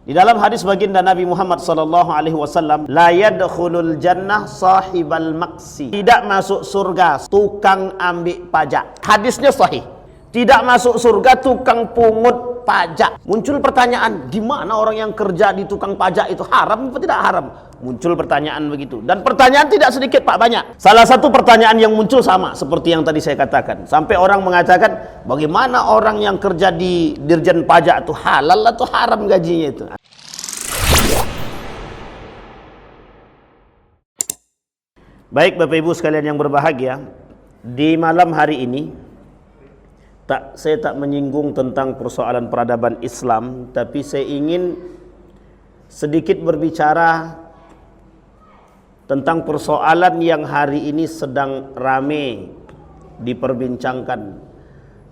Di dalam hadis baginda Nabi Muhammad sallallahu alaihi wasallam, la yadkhulul jannah sahibal maksi. Tidak masuk surga tukang ambil pajak. Hadisnya sahih. Tidak masuk surga tukang pungut pajak. Muncul pertanyaan, gimana orang yang kerja di tukang pajak itu haram atau tidak haram? Muncul pertanyaan begitu. Dan pertanyaan tidak sedikit Pak, banyak. Salah satu pertanyaan yang muncul sama seperti yang tadi saya katakan. Sampai orang mengatakan, bagaimana orang yang kerja di Dirjen Pajak itu halal atau haram gajinya itu? Baik Bapak Ibu sekalian yang berbahagia, di malam hari ini saya tak menyinggung tentang persoalan peradaban Islam, tapi saya ingin sedikit berbicara tentang persoalan yang hari ini sedang rame diperbincangkan,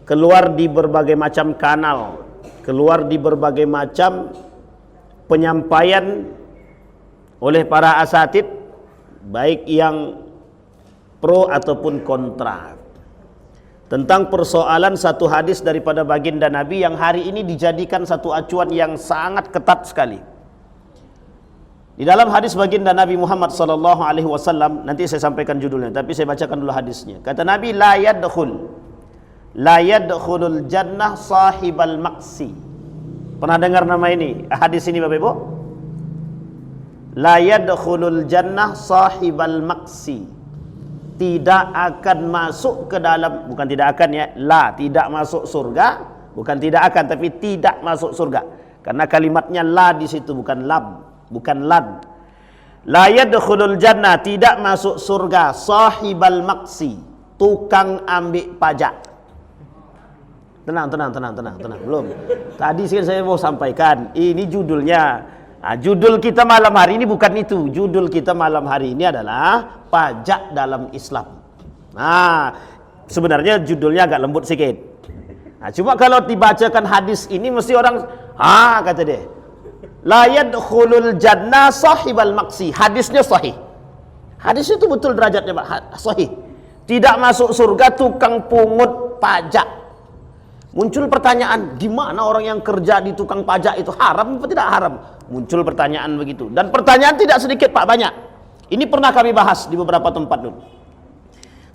keluar di berbagai macam kanal, keluar di berbagai macam penyampaian oleh para asatid, baik yang pro ataupun kontra, tentang persoalan satu hadis daripada baginda Nabi yang hari ini dijadikan satu acuan yang sangat ketat sekali. Di dalam hadis baginda Nabi Muhammad sallallahu alaihi wasallam, nanti saya sampaikan judulnya, tapi saya bacakan dulu hadisnya. Kata Nabi, la yadkhulul jannah sahibal maksi. Pernah dengar nama ini? Hadis ini Bapak Ibu? La yadkhulul jannah sahibal maksi. Tidak akan masuk ke dalam, bukan tidak akan ya, la, tidak masuk surga, bukan tidak akan, tapi tidak masuk surga. Karena kalimatnya la di situ, bukan lam, bukan lan. La yadkhulul jannah, tidak masuk surga, sahibal maksi, tukang ambil pajak. Tenang, belum. Tadi saya mau sampaikan, ini judulnya. Nah, judul kita malam hari ini bukan itu. Judul kita malam hari ini adalah pajak dalam Islam. Nah, sebenarnya judulnya agak lembut sedikit. Nah, cuma kalau dibacakan hadis ini mesti orang, kata dia, la yadkhulul jannah sahibal maksi. Hadisnya sahih. Hadis itu betul derajatnya Pak, sahih. Tidak masuk surga tukang pungut pajak. Muncul pertanyaan, gimana orang yang kerja di tukang pajak itu haram atau tidak haram? Muncul pertanyaan begitu. Dan pertanyaan tidak sedikit Pak, banyak. Ini pernah kami bahas di beberapa tempat dulu.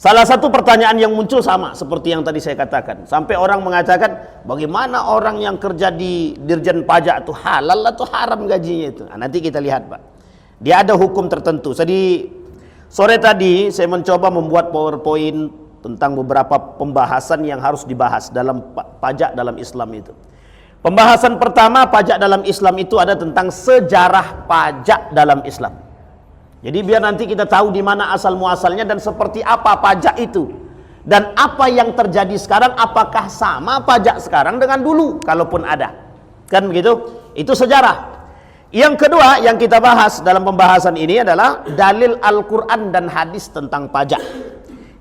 Salah satu pertanyaan yang muncul sama seperti yang tadi saya katakan. Sampai orang mengatakan, bagaimana orang yang kerja di Dirjen Pajak itu halal atau haram gajinya itu? Nah, nanti kita lihat Pak. Dia ada hukum tertentu. Jadi sore tadi saya mencoba membuat PowerPoint tentang beberapa pembahasan yang harus dibahas dalam pajak dalam Islam itu. Pembahasan pertama, pajak dalam Islam itu ada tentang sejarah pajak dalam Islam. Jadi biar nanti kita tahu di mana asal muasalnya dan seperti apa pajak itu. Dan apa yang terjadi sekarang, apakah sama pajak sekarang dengan dulu kalaupun ada. Kan begitu? Itu sejarah. Yang kedua yang kita bahas dalam pembahasan ini adalah dalil Al-Qur'an dan hadis tentang pajak.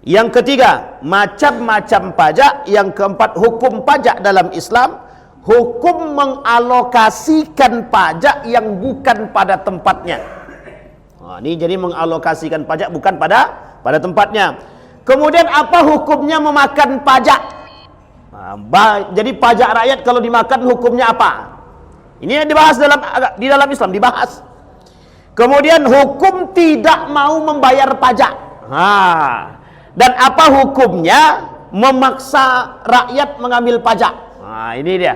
Yang ketiga, macam-macam pajak. Yang keempat, hukum pajak dalam Islam. Hukum mengalokasikan pajak yang bukan pada tempatnya. Nah, ini jadi mengalokasikan pajak bukan pada tempatnya. Kemudian apa hukumnya memakan pajak? Nah, jadi pajak rakyat kalau dimakan hukumnya apa? Ini yang dibahas di dalam Islam, dibahas. Kemudian hukum tidak mau membayar pajak. Dan apa hukumnya memaksa rakyat mengambil pajak? Nah, ini dia.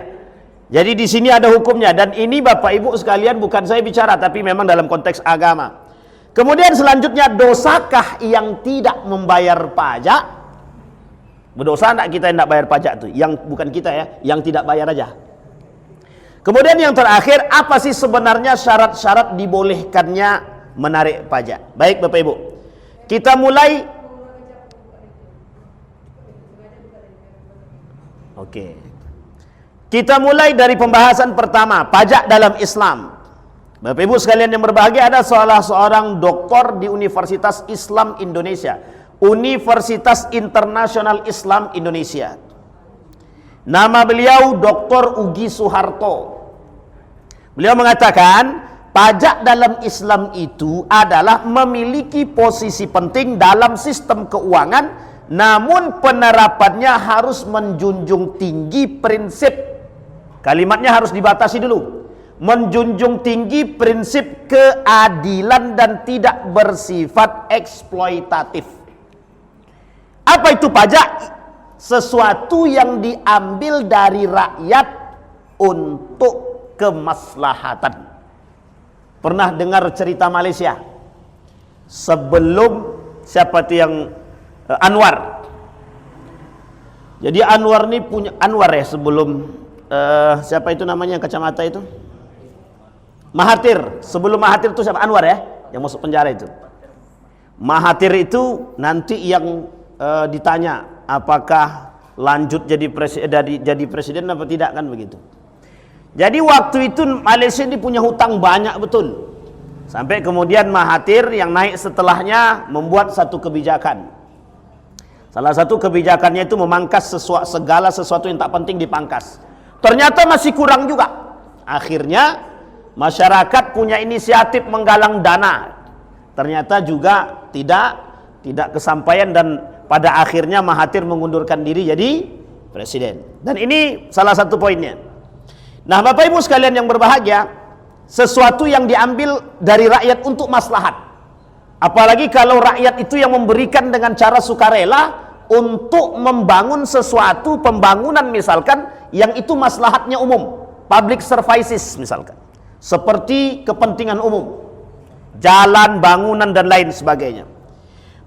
Jadi di sini ada hukumnya, dan ini Bapak Ibu sekalian bukan saya bicara, tapi memang dalam konteks agama. Kemudian selanjutnya, dosakah yang tidak membayar pajak? Berdosa enggak kita yang tidak bayar pajak tuh? Yang bukan kita ya, yang tidak bayar aja. Kemudian yang terakhir, apa sih sebenarnya syarat-syarat dibolehkannya menarik pajak? Baik Bapak Ibu, kita mulai. Oke. Kita mulai dari pembahasan pertama, pajak dalam Islam. Bapak Ibu sekalian yang berbahagia, ada salah seorang doktor di Universitas Islam Indonesia, Universitas Internasional Islam Indonesia. Nama beliau Dr. Ugi Suharto. Beliau mengatakan, pajak dalam Islam itu adalah memiliki posisi penting dalam sistem keuangan, namun penerapannya harus menjunjung tinggi prinsip. Kalimatnya harus dibatasi dulu. menjunjung tinggi prinsip keadilan dan tidak bersifat eksploitatif. Apa itu pajak? Sesuatu yang diambil dari rakyat untuk kemaslahatan. Pernah dengar cerita Malaysia? Sebelum siapa itu yang Anwar. Jadi Anwar ini punya Anwar ya sebelum siapa itu namanya kacamata itu? Mahathir. Sebelum Mahathir itu siapa? Anwar ya, yang masuk penjara itu. Mahathir itu nanti yang ditanya apakah lanjut jadi presiden apa tidak, kan begitu. Jadi waktu itu Malaysia ini punya hutang banyak betul. Sampai kemudian Mahathir yang naik setelahnya membuat satu kebijakan. Salah satu kebijakannya itu memangkas segala sesuatu yang tak penting dipangkas. Ternyata masih kurang juga. Akhirnya masyarakat punya inisiatif menggalang dana. Ternyata juga tidak kesampaian dan pada akhirnya Mahathir mengundurkan diri jadi presiden. Dan ini salah satu poinnya. Nah, Bapak Ibu sekalian yang berbahagia, sesuatu yang diambil dari rakyat untuk maslahat. Apalagi kalau rakyat itu yang memberikan dengan cara sukarela untuk membangun sesuatu pembangunan misalkan yang itu maslahatnya umum, public services misalkan. Seperti kepentingan umum, jalan, bangunan dan lain sebagainya.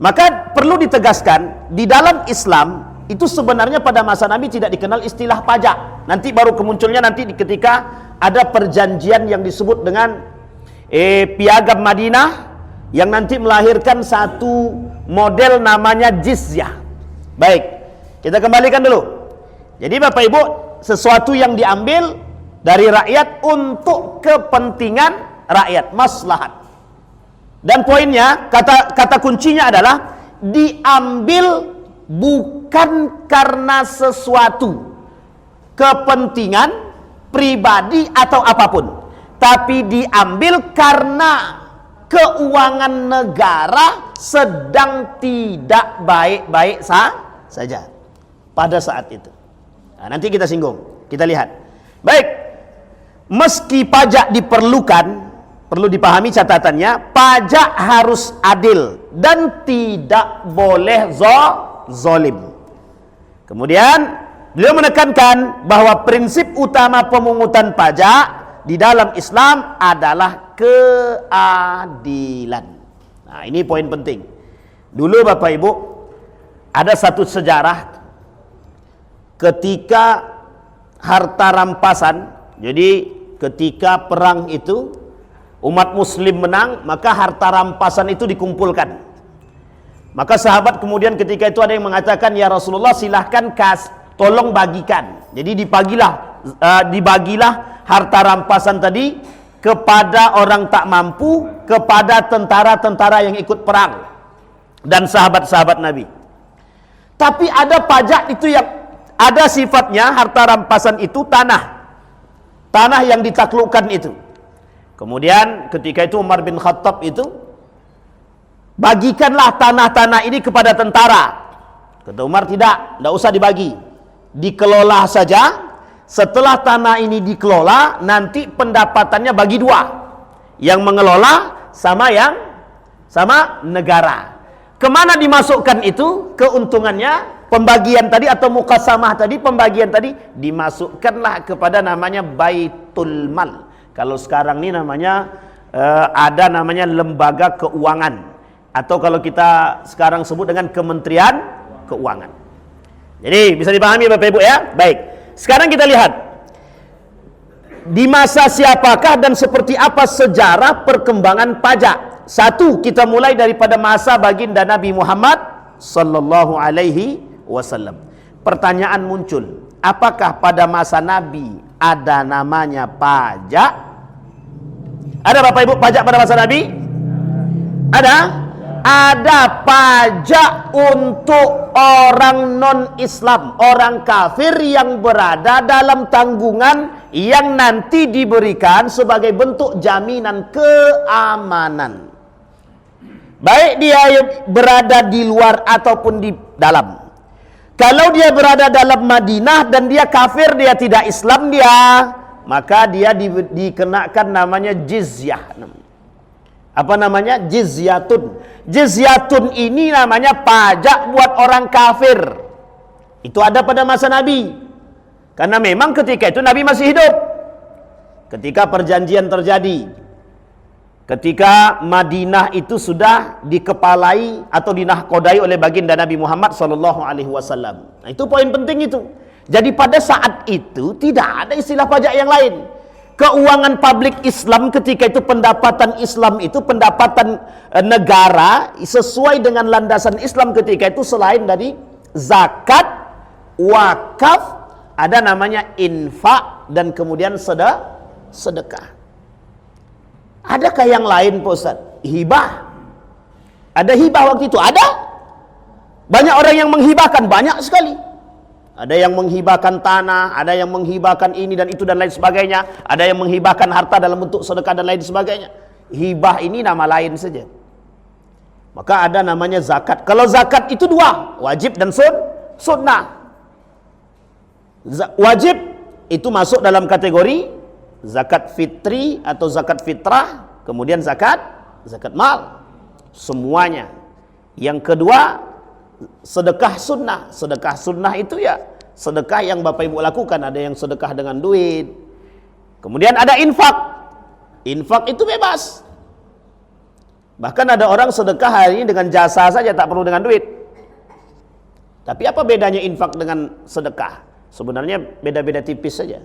Maka perlu ditegaskan di dalam Islam itu sebenarnya pada masa Nabi tidak dikenal istilah pajak. Nanti baru kemunculnya nanti ketika ada perjanjian yang disebut dengan Piagam Madinah yang nanti melahirkan satu model namanya jizyah. Baik, kita kembalikan dulu. Jadi Bapak Ibu, sesuatu yang diambil dari rakyat untuk kepentingan rakyat, maslahat. Dan poinnya, kata kuncinya adalah diambil bukan karena sesuatu kepentingan pribadi atau apapun, tapi diambil karena keuangan negara sedang tidak baik-baik saja pada saat itu. Nah, nanti kita singgung, kita lihat. Baik, meski pajak diperlukan, perlu dipahami catatannya, pajak harus adil dan tidak boleh zalim. Kemudian beliau menekankan bahwa prinsip utama pemungutan pajak di dalam Islam adalah keadilan. Nah, ini poin penting. Dulu Bapak Ibu, ada satu sejarah ketika harta rampasan. Jadi ketika perang itu umat muslim menang, maka harta rampasan itu dikumpulkan. Maka sahabat kemudian ketika itu ada yang mengatakan, ya Rasulullah silahkan tolong bagikan. Jadi dibagilah harta rampasan tadi kepada orang tak mampu, kepada tentara-tentara yang ikut perang dan sahabat-sahabat Nabi. Tapi ada pajak itu yang ada sifatnya, harta rampasan itu tanah yang ditaklukkan itu. Kemudian ketika itu Umar bin Khattab itu, bagikanlah tanah-tanah ini kepada tentara. Kata Umar, tidak usah dibagi, dikelola saja. Setelah tanah ini dikelola, nanti pendapatannya bagi dua, yang mengelola sama negara. Kemana dimasukkan itu keuntungannya? Pembagian tadi atau muqasamah tadi, pembagian tadi dimasukkanlah kepada namanya Baitul Mal. Kalau sekarang ini namanya ada namanya lembaga keuangan, atau kalau kita sekarang sebut dengan Kementerian Keuangan. Jadi bisa dipahami Bapak Ibu ya? Baik. Sekarang kita lihat di masa siapakah dan seperti apa sejarah perkembangan pajak. Satu, kita mulai daripada masa baginda Nabi Muhammad sallallahu alaihi wasallam. Pertanyaan muncul, apakah pada masa Nabi ada namanya pajak? Ada Bapak Ibu pajak pada masa Nabi? Ada? Ada pajak untuk orang non-Islam, orang kafir yang berada dalam tanggungan yang nanti diberikan sebagai bentuk jaminan keamanan. Baik dia berada di luar ataupun di dalam. Kalau dia berada dalam Madinah dan dia kafir, dia tidak Islam, dia maka dia dikenakan namanya jizyah. Apa namanya? Jizyatun. Jizyatun ini namanya pajak buat orang kafir. Itu ada pada masa Nabi. Karena memang ketika itu Nabi masih hidup. Ketika perjanjian terjadi. Ketika Madinah itu sudah dikepalai atau dinahkodai oleh baginda Nabi Muhammad SAW. Nah, itu poin penting itu. Jadi pada saat itu tidak ada istilah pajak yang lain. Keuangan publik Islam ketika itu, pendapatan Islam itu pendapatan negara sesuai dengan landasan Islam ketika itu, selain dari zakat, wakaf, ada namanya infak, dan kemudian sedekah. Adakah yang lain, Pak Ustaz? Hibah. Ada hibah waktu itu? Ada. Banyak orang yang menghibahkan, banyak sekali. Ada yang menghibahkan tanah, ada yang menghibahkan ini dan itu dan lain sebagainya. Ada yang menghibahkan harta dalam bentuk sedekah dan lain sebagainya. Hibah ini nama lain saja. Maka ada namanya zakat. Kalau zakat itu dua, wajib dan sunnah. Wajib itu masuk dalam kategori zakat fitri atau zakat fitrah, kemudian zakat mal, semuanya. Yang kedua, sedekah sunnah. Sedekah sunnah itu ya sedekah yang Bapak Ibu lakukan. Ada yang sedekah dengan duit. Kemudian ada infak. Infak itu bebas. Bahkan ada orang sedekah hari ini dengan jasa saja, tak perlu dengan duit. Tapi apa bedanya infak dengan sedekah? Sebenarnya beda-beda tipis saja.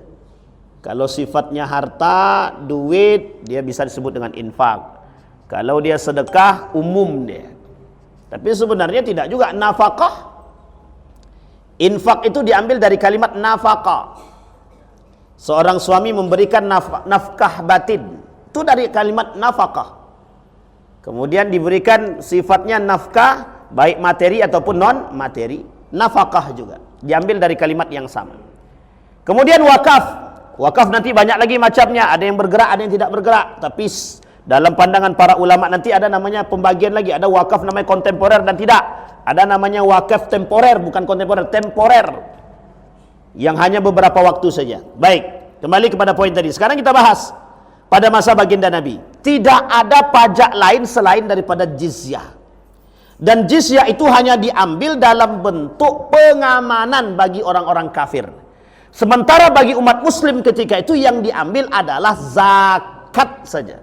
Kalau sifatnya harta, duit, dia bisa disebut dengan infak. Kalau dia sedekah, umum dia. Tapi sebenarnya tidak juga. Nafkah, infak itu diambil dari kalimat nafkah. Seorang suami memberikan nafkah batin, itu dari kalimat nafkah. Kemudian diberikan sifatnya nafkah, baik materi ataupun non materi. Nafkah juga diambil dari kalimat yang sama. Kemudian wakaf. Wakaf nanti banyak lagi macamnya. Ada yang bergerak, ada yang tidak bergerak. Tapi dalam pandangan para ulama nanti ada namanya pembagian lagi. Ada wakaf namanya kontemporer dan tidak. Ada namanya wakaf temporer, bukan kontemporer, temporer. Yang hanya beberapa waktu saja. Baik, kembali kepada poin tadi. Sekarang kita bahas pada masa baginda Nabi. Tidak ada pajak lain selain daripada jizyah. Dan jizyah itu hanya diambil dalam bentuk pengamanan bagi orang-orang kafir. Sementara bagi umat muslim ketika itu yang diambil adalah zakat saja.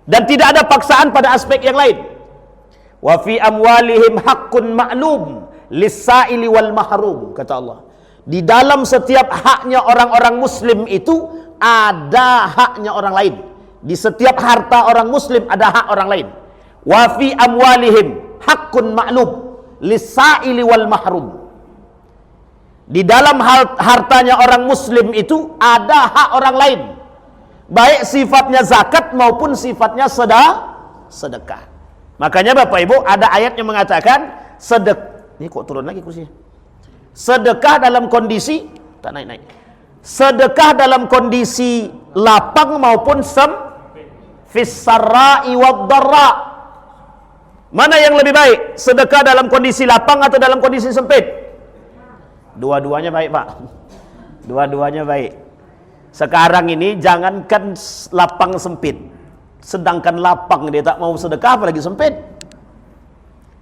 Dan tidak ada paksaan pada aspek yang lain. Wa fi amwalihim haqqun ma'lum lis-sa'ili wal mahrum, kata Allah. Di dalam setiap haknya orang-orang muslim itu ada haknya orang lain. Di setiap harta orang muslim ada hak orang lain. Wa fi amwalihim haqqun ma'lum lis-sa'ili wal mahrum. Di dalam hartanya orang muslim itu ada hak orang lain. Baik sifatnya zakat maupun sifatnya sedekah. Makanya Bapak Ibu ada ayat yang mengatakan ini kok turun lagi kursinya. Sedekah dalam kondisi tak naik. Sedekah dalam kondisi lapang maupun fis-sarra'i wad-dharra. Mana yang lebih baik? Sedekah dalam kondisi lapang atau dalam kondisi sempit? Dua-duanya baik, Pak. Dua-duanya baik. Sekarang ini jangankan lapang sempit, sedangkan lapang dia tak mau sedekah apalagi sempit.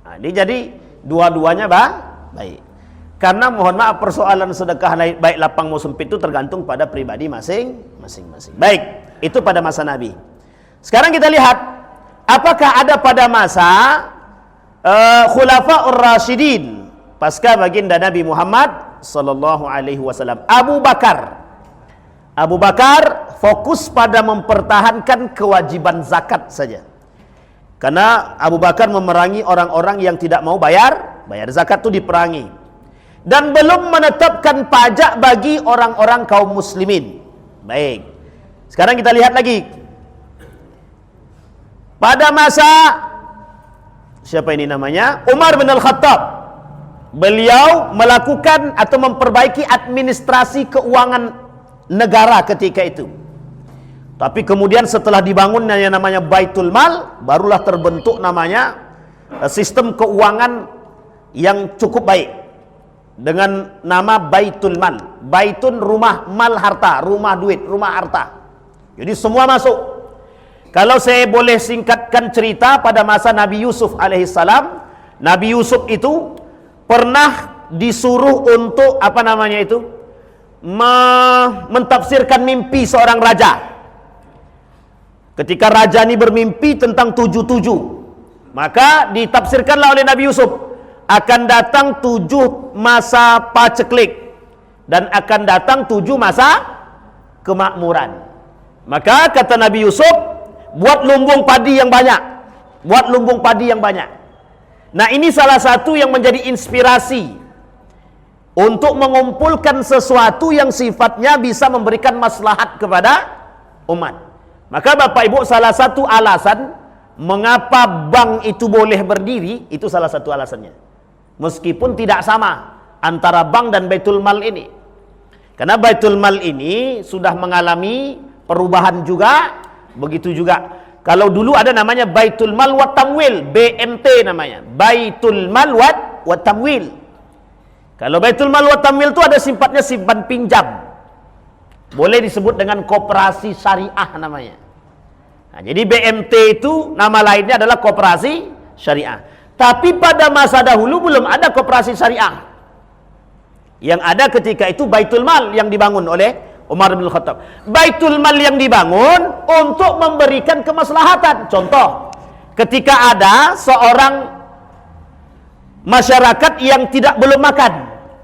Nah, ini jadi dua-duanya baik. Karena mohon maaf, persoalan sedekah baik lapang mau sempit itu tergantung pada pribadi masing-masing. Baik, itu pada masa Nabi. Sekarang kita lihat apakah ada pada masa Khulafaur Rasyidin pasca baginda Nabi Muhammad sallallahu alaihi wasallam. Abu Bakar fokus pada mempertahankan kewajiban zakat saja. Karena Abu Bakar memerangi orang-orang yang tidak mau bayar zakat, itu diperangi. Dan belum menetapkan pajak bagi orang-orang kaum muslimin. Baik. Sekarang kita lihat lagi. Pada masa siapa ini namanya? Umar bin Al-Khattab. Beliau melakukan atau memperbaiki administrasi keuangan negara ketika itu. Tapi kemudian setelah dibangunnya yang namanya Baitul Mal, barulah terbentuk namanya sistem keuangan yang cukup baik. dengan nama Baitul Mal. Baitun rumah, mal harta, rumah duit, rumah harta. Jadi semua masuk. Kalau saya boleh singkatkan cerita, pada masa Nabi Yusuf alaihissalam, Nabi Yusuf itu pernah disuruh untuk apa namanya itu, mentafsirkan mimpi seorang raja. Ketika raja ini bermimpi tentang 7-7, maka ditafsirkanlah oleh Nabi Yusuf, akan datang 7 masa paceklik dan akan datang 7 masa kemakmuran. Maka kata Nabi Yusuf, buat lumbung padi yang banyak, buat lumbung padi yang banyak. Nah, ini salah satu yang menjadi inspirasi untuk mengumpulkan sesuatu yang sifatnya bisa memberikan maslahat kepada umat. Maka Bapak Ibu, salah satu alasan mengapa bank itu boleh berdiri, itu salah satu alasannya. Meskipun tidak sama antara bank dan Baitul Mal ini. Karena Baitul Mal ini sudah mengalami perubahan juga. Begitu juga kalau dulu ada namanya Baitul Mal wa Tamwil, BMT namanya, Baitul Mal wa Tamwil. Kalau Baitul Mal wa Tamwil itu ada sifatnya simpan pinjam, boleh disebut dengan koperasi syariah namanya. Nah, jadi BMT itu nama lainnya adalah koperasi syariah. Tapi pada masa dahulu belum ada koperasi syariah. Yang ada ketika itu Baitul Mal yang dibangun oleh Umar bin Khattab. Baitul Mal yang dibangun untuk memberikan kemaslahatan. Contoh, ketika ada seorang masyarakat yang belum makan,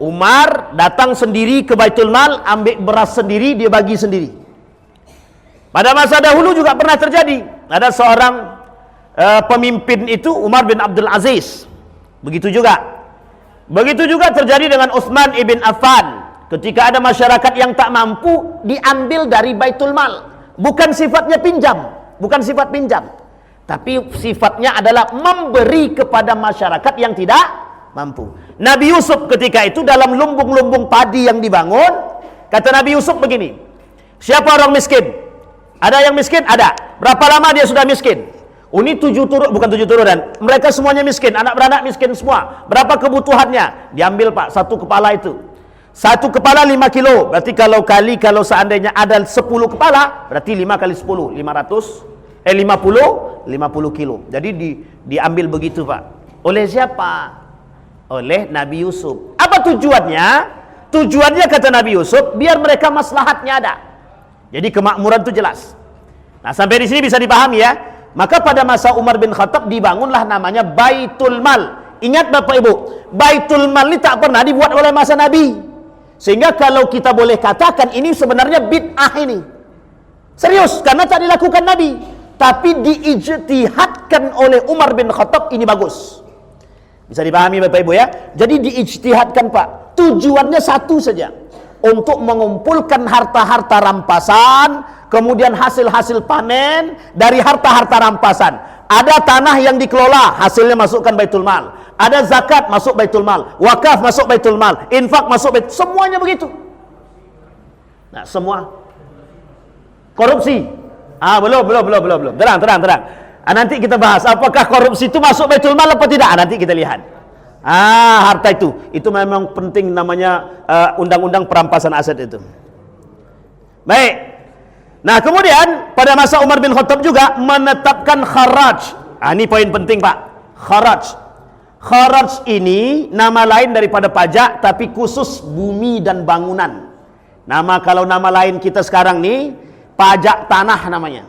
Umar datang sendiri ke Baitul Mal, ambil beras sendiri, dia bagi sendiri. Pada masa dahulu juga pernah terjadi. Ada seorang pemimpin itu Umar bin Abdul Aziz. Begitu juga terjadi dengan Utsman ibn Affan. Ketika ada masyarakat yang tak mampu, diambil dari Baitul Mal. Bukan sifatnya pinjam, bukan sifat pinjam, tapi sifatnya adalah memberi kepada masyarakat yang tidak mampu. Nabi Yusuf ketika itu dalam lumbung-lumbung padi yang dibangun, kata Nabi Yusuf begini, siapa orang miskin? Ada yang miskin? Ada. Berapa lama dia sudah miskin? Ini 7 turunan. Mereka semuanya miskin, anak beranak miskin semua. Berapa kebutuhannya? Diambil Pak, 1 kepala itu. 1 kepala 5 kilo, berarti kalau seandainya ada 10 kepala, berarti 5 kali 10, 50 kilo. Jadi diambil begitu Pak. Oleh siapa? Oleh Nabi Yusuf. Apa tujuannya? Tujuannya kata Nabi Yusuf, biar mereka maslahatnya ada. Jadi kemakmuran itu jelas. Nah, sampai di sini bisa dipahami ya. Maka pada masa Umar bin Khattab dibangunlah namanya Baitul Mal. Ingat Bapak Ibu, Baitul Mal ini tak pernah dibuat oleh masa Nabi. Sehingga kalau kita boleh katakan ini sebenarnya bid'ah ini. Serius, karena tak dilakukan Nabi. Tapi diijtihadkan oleh Umar bin Khattab, ini bagus. Bisa dipahami Bapak Ibu ya. Jadi diijtihadkan Pak. Tujuannya satu saja. Untuk mengumpulkan harta-harta rampasan, kemudian hasil-hasil panen dari harta-harta rampasan. Ada tanah yang dikelola, hasilnya masukkan Baitul Mal. Ada zakat masuk Baitul Mal, wakaf masuk Baitul Mal, infak masuk Baitul Mal, semuanya begitu. Nah, semua korupsi. Belum. Tenang. Nanti kita bahas apakah korupsi itu masuk Baitul Mal apa tidak. Nanti kita lihat. Harta itu memang penting, namanya undang-undang perampasan aset itu. Baik. Nah, kemudian pada masa Umar bin Khattab juga menetapkan kharaj. Ini poin penting Pak. Kharaj ini nama lain daripada pajak, tapi khusus bumi dan bangunan. Kalau nama lain kita sekarang nih pajak tanah namanya.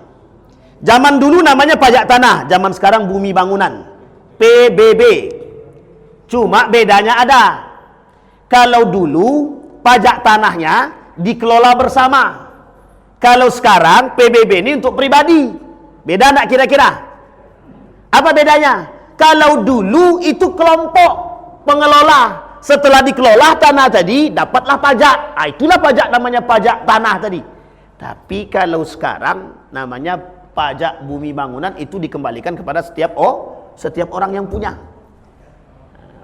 Zaman dulu namanya pajak tanah, zaman sekarang bumi bangunan, PBB. Cuma bedanya ada. Kalau dulu pajak tanahnya dikelola bersama. Kalau sekarang PBB ini untuk pribadi. Beda enggak kira-kira? Apa bedanya? Kalau dulu itu kelompok pengelola, setelah dikelola tanah tadi dapatlah pajak. Itulah pajak, namanya pajak tanah tadi. Tapi kalau sekarang namanya pajak bumi bangunan, itu dikembalikan kepada setiap orang yang punya.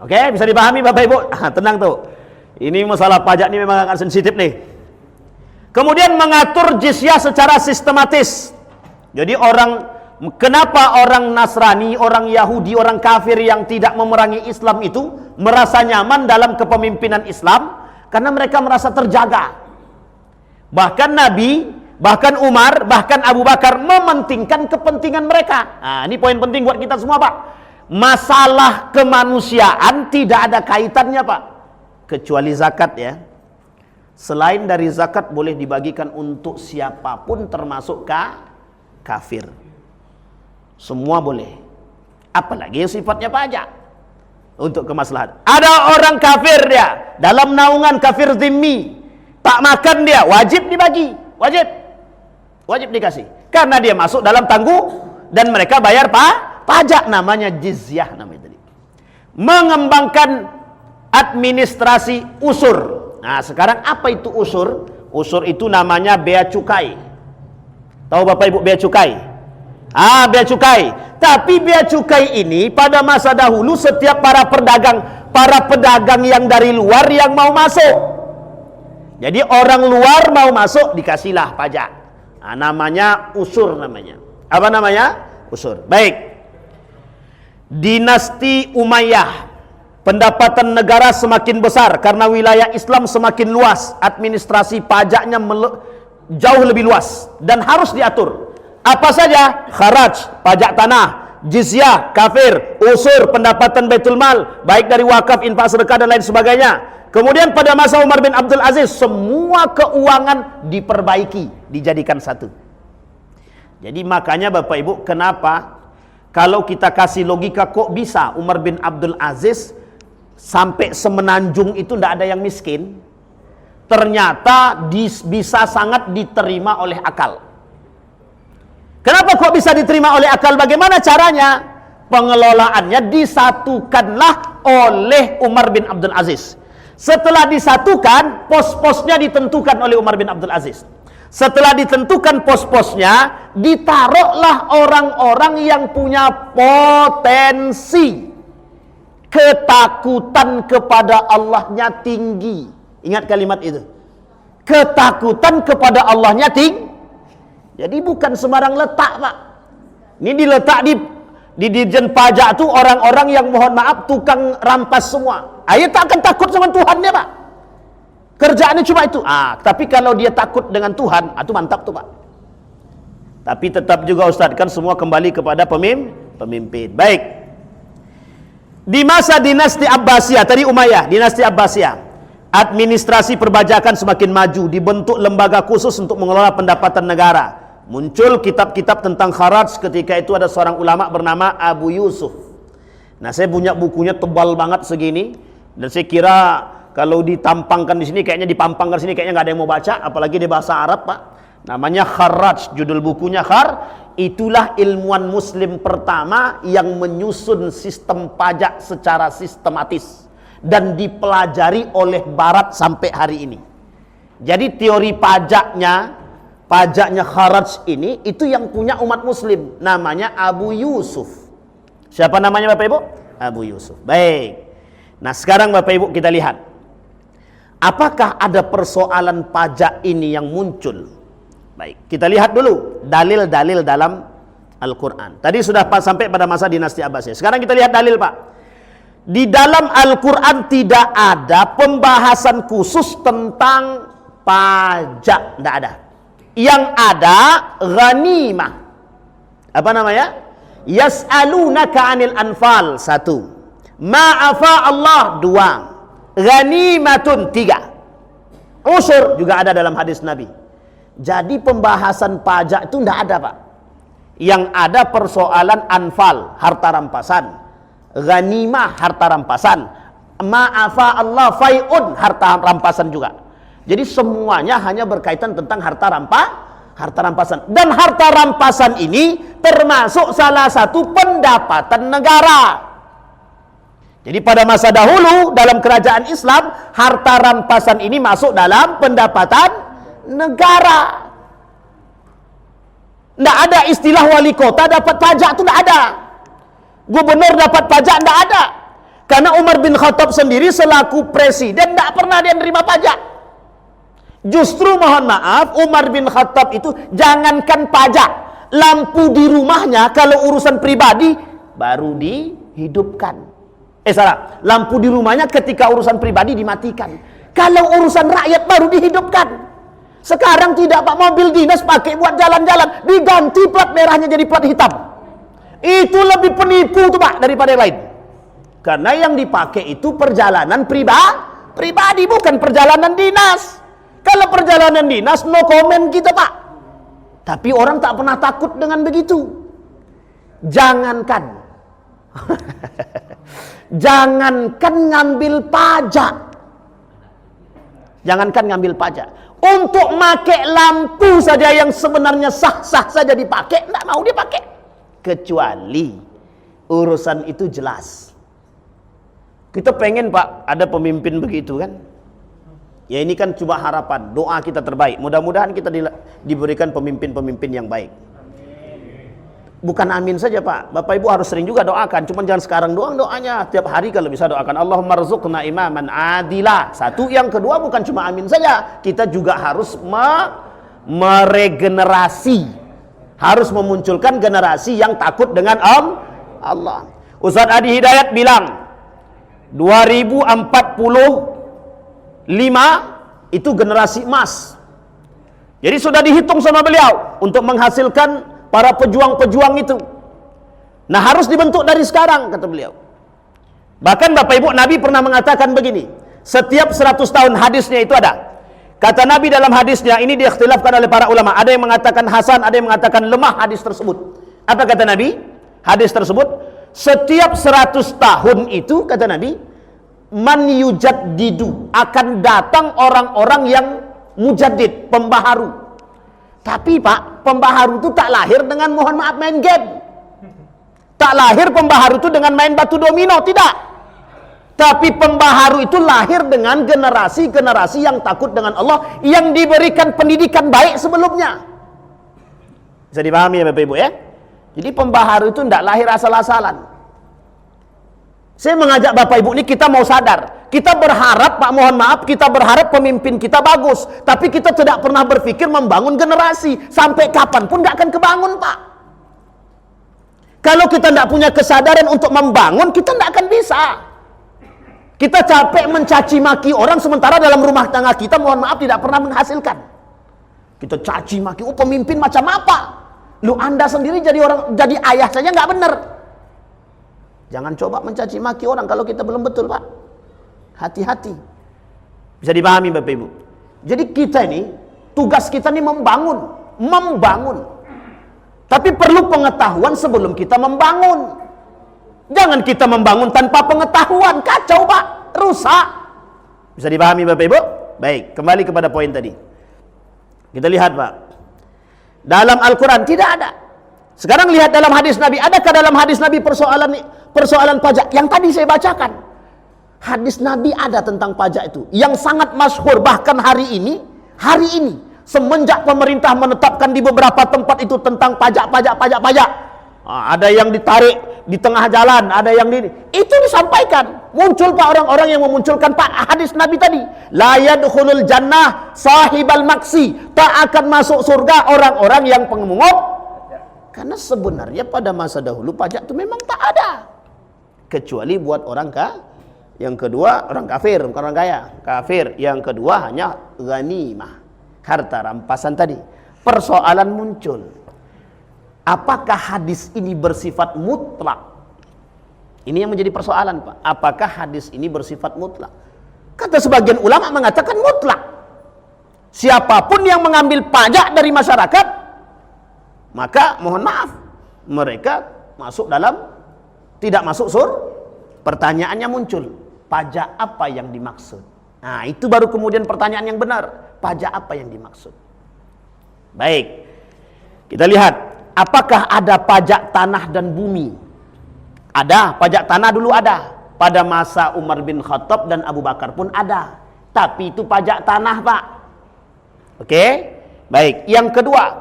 Oke, bisa dipahami Bapak Ibu? Tenang tuh. Ini masalah pajak ini memang agak sensitif nih. Kemudian mengatur jizyah secara sistematis. Jadi kenapa orang Nasrani, orang Yahudi, orang kafir yang tidak memerangi Islam itu merasa nyaman dalam kepemimpinan Islam karena mereka merasa terjaga. Bahkan Nabi, bahkan Umar, bahkan Abu Bakar mementingkan kepentingan mereka. Nah, ini poin penting buat kita semua, Pak. Masalah kemanusiaan tidak ada kaitannya, Pak, kecuali zakat, ya. Selain dari zakat boleh dibagikan untuk siapapun termasuk kafir. Semua boleh. Apalagi yang sifatnya pajak untuk kemaslahatan. Ada orang kafir dia dalam naungan kafir zimmi, tak makan dia, wajib dibagi, wajib dikasih, karena dia masuk dalam tangguh dan mereka bayar pajak, namanya jizyah namanya tadi. Mengembangkan administrasi usur. Nah, sekarang apa itu usur? Usur itu namanya bea cukai. Tahu Bapak Ibu bea cukai? Bea cukai. Tapi bea cukai ini pada masa dahulu setiap para pedagang yang dari luar yang mau masuk. Jadi orang luar mau masuk dikasihlah pajak. Nah, namanya usur namanya. Apa namanya? Usur. Baik. Dinasti Umayyah, pendapatan negara semakin besar karena wilayah Islam semakin luas, administrasi pajaknya jauh lebih luas dan harus diatur. Apa saja? Kharaj, pajak tanah, jizyah, kafir, usur, pendapatan Baitul Mal, baik dari wakaf, infak, sedekah dan lain sebagainya. Kemudian pada masa Umar bin Abdul Aziz, semua keuangan diperbaiki, dijadikan satu. Jadi makanya Bapak Ibu, kenapa kalau kita kasih logika, kok bisa Umar bin Abdul Aziz sampai semenanjung itu tidak ada yang miskin? Ternyata bisa sangat diterima oleh akal. Kenapa kok bisa diterima oleh akal? Bagaimana caranya? Pengelolaannya disatukanlah oleh Umar bin Abdul Aziz. Setelah disatukan, pos-posnya ditentukan oleh Umar bin Abdul Aziz. Setelah ditentukan pos-posnya, ditaruhlah orang-orang yang punya potensi ketakutan kepada Allahnya tinggi. Ingat kalimat itu. Ketakutan kepada Allahnya tinggi. Jadi bukan sembarang letak, Pak. Ini diletak di Dirjen Pajak tuh orang-orang yang mohon maaf tukang rampas semua. Dia tak akan takut sama Tuhannya, Pak. Kerjaannya cuma itu. Tapi kalau dia takut dengan Tuhan, itu mantap tuh, Pak. Tapi tetap juga Ustaz, kan semua kembali kepada pemimpin. Baik. Di masa dinasti Abbasiyah, tadi Umayyah, dinasti Abbasiyah, administrasi perbajakan semakin maju, dibentuk lembaga khusus untuk mengelola pendapatan negara. Muncul kitab-kitab tentang kharaj. Ketika itu ada seorang ulama bernama Abu Yusuf. Nah, saya punya bukunya tebal banget segini, dan saya kira kalau ditampangkan di sini, kayaknya dipampangkan di sini, kayaknya nggak ada yang mau baca, apalagi di bahasa Arab, Pak. Namanya Kharaj, judul bukunya Itulah ilmuwan muslim pertama yang menyusun sistem pajak secara sistematis dan dipelajari oleh barat sampai hari ini. Jadi teori pajaknya Kharaj ini, itu yang punya umat muslim, namanya Abu Yusuf. Siapa namanya Bapak Ibu? Abu Yusuf. Baik. Nah, sekarang Bapak Ibu kita lihat, apakah ada persoalan pajak ini yang muncul? Baik, kita lihat dulu dalil-dalil dalam Al-Quran. Tadi sudah sampai pada masa dinasti Abbasiyah. Sekarang kita lihat dalil, Pak. Di dalam Al-Quran tidak ada pembahasan khusus tentang pajak, tidak ada. Yang ada ghanimah. Apa namanya? Yas'alunaka 'anil anfal, 1. Ma'afa Allah, 2. Ghanimatun, 3. Usur juga ada dalam hadis Nabi. Jadi pembahasan pajak itu tidak ada, Pak. Yang ada persoalan anfal, harta rampasan, ghanimah, harta rampasan, ma'afa Allah, fai'un, harta rampasan juga. Jadi semuanya hanya berkaitan tentang harta rampasan. Dan harta rampasan ini termasuk salah satu pendapatan negara. Jadi pada masa dahulu dalam kerajaan Islam, harta rampasan ini masuk dalam pendapatan negara. Tidak ada istilah wali kota dapat pajak, itu tidak ada. Gubernur dapat pajak, tidak ada. Karena Umar bin Khattab sendiri selaku presiden tidak pernah dia menerima pajak. Justru mohon maaf, Umar bin Khattab itu jangankan pajak, lampu di rumahnya kalau urusan pribadi baru dihidupkan. Salah. Lampu di rumahnya ketika urusan pribadi dimatikan. Kalau urusan rakyat baru dihidupkan. Sekarang tidak Pak, mobil dinas pakai buat jalan-jalan, diganti plat merahnya jadi plat hitam. Itu lebih penipu tuh Pak daripada yang lain. Karena yang dipakai itu perjalanan pribadi, bukan perjalanan dinas. Kalau perjalanan dinas, no comment kita Pak. Tapi orang tak pernah takut dengan begitu. Jangankan ngambil pajak. Jangankan ngambil pajak. Untuk pakai lampu saja yang sebenarnya sah-sah saja dipakai, tidak mau dipakai. Kecuali urusan itu jelas. Kita pengen Pak, ada pemimpin begitu kan. Ya ini kan cuma harapan, doa kita terbaik. Mudah-mudahan kita diberikan pemimpin-pemimpin yang baik. Bukan amin saja Pak, Bapak Ibu harus sering juga doakan. Cuma jangan sekarang doang doanya, tiap hari kalau bisa doakan Allahumma rzuqna imaman adila. Satu, yang kedua bukan cuma amin saja, kita juga harus meregenerasi, harus memunculkan generasi yang takut dengan Allah. Ustaz Adi Hidayat bilang 2045 itu generasi emas. Jadi sudah dihitung sama beliau untuk menghasilkan para pejuang-pejuang itu. Nah harus dibentuk dari sekarang kata beliau. Bahkan Bapak Ibu, Nabi pernah mengatakan begini, setiap 100 tahun hadisnya itu ada. Kata Nabi dalam hadisnya, ini diikhtilafkan oleh para ulama, ada yang mengatakan hasan, ada yang mengatakan lemah hadis tersebut. Apa kata Nabi? Hadis tersebut, setiap 100 tahun itu kata Nabi, man yujaddidu, akan datang orang-orang yang mujaddid, pembaharu. Tapi Pak, pembaharu itu tak lahir dengan mohon maaf main game. Tak lahir pembaharu itu dengan main batu domino, tidak. Tapi pembaharu itu lahir dengan generasi-generasi yang takut dengan Allah, yang diberikan pendidikan baik sebelumnya. Bisa dipahami ya Bapak Ibu ya? Jadi pembaharu itu tidak lahir asal-asalan. Saya mengajak Bapak Ibu ini, kita mau sadar. Kita berharap, Pak mohon maaf, kita berharap pemimpin kita bagus. Tapi kita tidak pernah berpikir membangun generasi. Sampai kapanpun nggak akan kebangun Pak. Kalau kita tidak punya kesadaran untuk membangun, kita tidak akan bisa. Kita capek mencaci maki orang, sementara dalam rumah tangga kita mohon maaf tidak pernah menghasilkan. Kita caci maki, oh pemimpin macam apa? Lu Anda sendiri jadi ayah saja nggak benar. Jangan coba mencaci maki orang kalau kita belum betul Pak. Hati-hati. Bisa dipahami Bapak Ibu. Jadi kita ini, tugas kita ini membangun. Tapi perlu pengetahuan sebelum kita membangun. Jangan kita membangun tanpa pengetahuan, kacau Pak, rusak. Bisa dipahami Bapak Ibu? Baik, kembali kepada poin tadi. Kita lihat Pak, dalam Al-Quran tidak ada. Sekarang lihat dalam hadis Nabi, adakah dalam hadis Nabi persoalan pajak yang tadi saya bacakan? Hadis Nabi ada tentang pajak itu, yang sangat masyhur. Bahkan hari ini semenjak pemerintah menetapkan di beberapa tempat itu tentang pajak. Ada yang ditarik di tengah jalan, ada yang itu disampaikan. Muncul Pak orang-orang yang memunculkan Pak hadis Nabi tadi. La yadkhulul jannah sahibal maksi, tak akan masuk surga orang-orang yang pengemungut. Karena sebenarnya pada masa dahulu pajak itu memang tak ada. Kecuali buat orang yang kedua orang kafir, bukan orang kaya. Kafir. Yang kedua hanya ghanimah, harta rampasan tadi. Persoalan muncul, apakah hadis ini bersifat mutlak? Ini yang menjadi persoalan Pak. Apakah hadis ini bersifat mutlak? Kata sebagian ulama mengatakan mutlak. Siapapun yang mengambil pajak dari masyarakat, maka mohon maaf, mereka tidak masuk surga. Pertanyaannya muncul, pajak apa yang dimaksud? Nah itu baru kemudian pertanyaan yang benar. Pajak apa yang dimaksud? Baik, kita lihat, apakah ada pajak tanah dan bumi? Ada, pajak tanah dulu ada. Pada masa Umar bin Khattab dan Abu Bakar pun ada. Tapi itu pajak tanah Pak. Oke, baik. Yang kedua,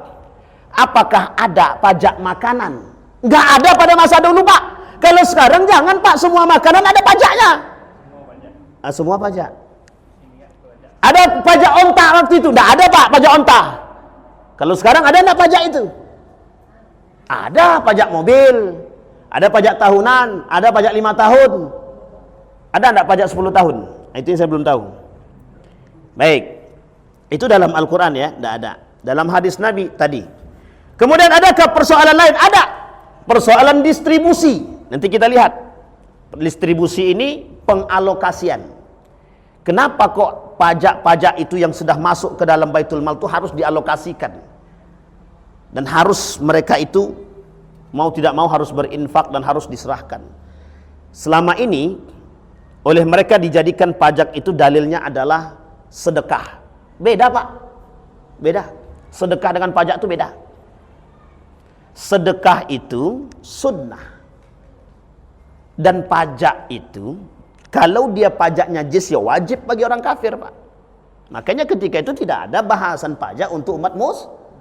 apakah ada pajak makanan? Nggak ada pada masa dulu Pak. Kalau sekarang jangan Pak, semua makanan ada pajaknya. Semua pajak. Ada pajak onta waktu itu? Nggak ada Pak, pajak onta. Kalau sekarang ada nggak pajak itu? Ada pajak mobil, ada pajak tahunan, ada pajak 5 tahun. Ada enggak pajak 10 tahun? Itu yang saya belum tahu. Baik. Itu dalam Al-Quran ya, enggak ada. Dalam hadis Nabi tadi. Kemudian adakah persoalan lain? Ada. Persoalan distribusi. Nanti kita lihat. Distribusi ini pengalokasian. Kenapa kok pajak-pajak itu yang sudah masuk ke dalam Baitul Mal itu harus dialokasikan? Dan harus mereka itu mau tidak mau harus berinfak dan harus diserahkan. Selama ini oleh mereka dijadikan pajak itu dalilnya adalah sedekah. Beda Pak. Beda. Sedekah dengan pajak itu beda. Sedekah itu sunnah. Dan pajak itu kalau dia pajaknya najis ya wajib bagi orang kafir Pak. Makanya ketika itu tidak ada bahasan pajak untuk umat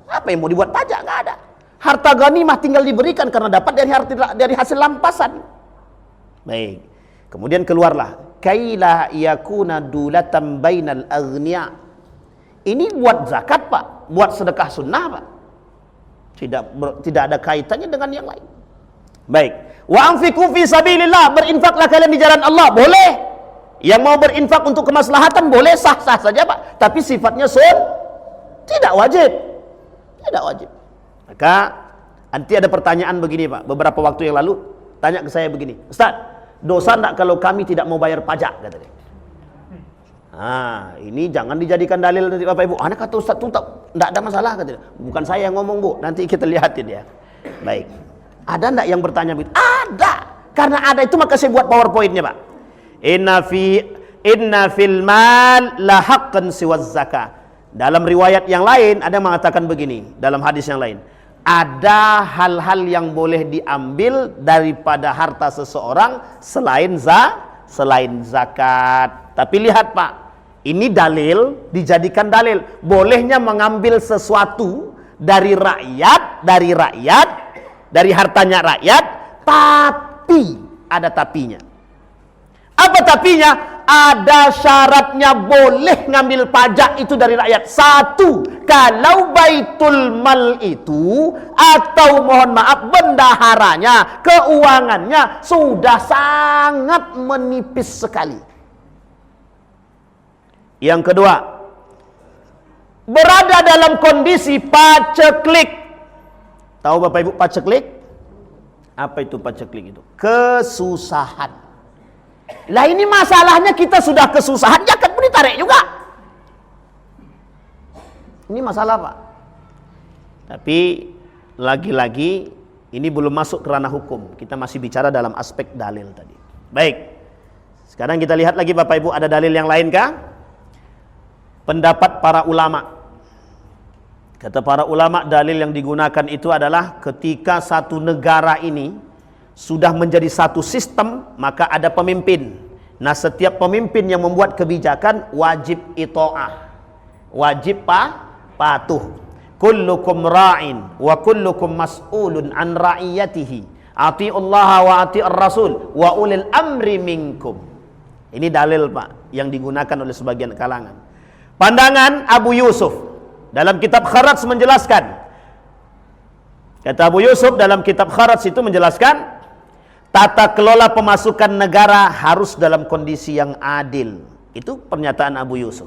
apa yang mau dibuat pajak? Nggak ada. Harta ghanimah tinggal diberikan karena dapat dari hasil lampasan. Baik. Kemudian keluarlah kaila yakuna dulatan bainal aghniya. Ini buat zakat Pak, buat sedekah sunnah Pak. Tidak ada kaitannya dengan yang lain. Baik. Wa anfiqu fi sabilillah, berinfaklah kalian di jalan Allah, boleh. Yang mau berinfak untuk kemaslahatan boleh, sah-sah saja Pak, tapi sifatnya tidak wajib. Tidak wajib. Maka nanti ada pertanyaan begini Pak, beberapa waktu yang lalu tanya ke saya begini, Ustaz, dosa enggak kalau kami tidak mau bayar pajak, kata dia. Ini jangan dijadikan dalil nanti Bapak Ibu. Anak kata Ustaz itu enggak ada masalah, kata dia. Bukan saya yang ngomong Bu, nanti kita lihatin ya. Baik. Ada enggak yang bertanya begitu? Ada. Karena ada itu maka saya buat PowerPoint-nya Pak. Inna fil mal la haqqan siwaz zakah. Dalam riwayat yang lain ada yang mengatakan begini, dalam hadis yang lain. Ada hal-hal yang boleh diambil daripada harta seseorang selain zakat. Tapi lihat Pak, ini dalil, dijadikan dalil. Bolehnya mengambil sesuatu dari rakyat, dari hartanya rakyat, tapi ada tapinya. Apa tapinya? Ada syaratnya boleh ngambil pajak itu dari rakyat. Satu, kalau Baitul Mal itu atau mohon maaf bendaharanya, keuangannya sudah sangat menipis sekali. Yang kedua, berada dalam kondisi paceklik. Tahu Bapak Ibu paceklik? Apa itu paceklik itu? Kesusahan. Lah ini masalahnya kita sudah kesusahan, zakat pun ditarik juga. Ini masalah Pak. Tapi lagi-lagi ini belum masuk ke ranah hukum. Kita masih bicara dalam aspek dalil tadi. Baik. Sekarang kita lihat lagi Bapak Ibu, ada dalil yang lain kah? Pendapat para ulama. Kata para ulama, dalil yang digunakan itu adalah ketika satu negara ini sudah menjadi satu sistem, maka ada pemimpin. Nah, setiap pemimpin yang membuat kebijakan wajib ito'ah, wajib patuh. Kullukum ra'in wa kullukum mas'ulun an ra'iyatihi. Ati'ullaha wa ati'ur rasul wa ulil amri minkum. Ini dalil Pak yang digunakan oleh sebagian kalangan. Pandangan Abu Yusuf dalam kitab Kharaj menjelaskan. Kata Abu Yusuf dalam kitab Kharaj itu menjelaskan, tata kelola pemasukan negara harus dalam kondisi yang adil. Itu pernyataan Abu Yusuf.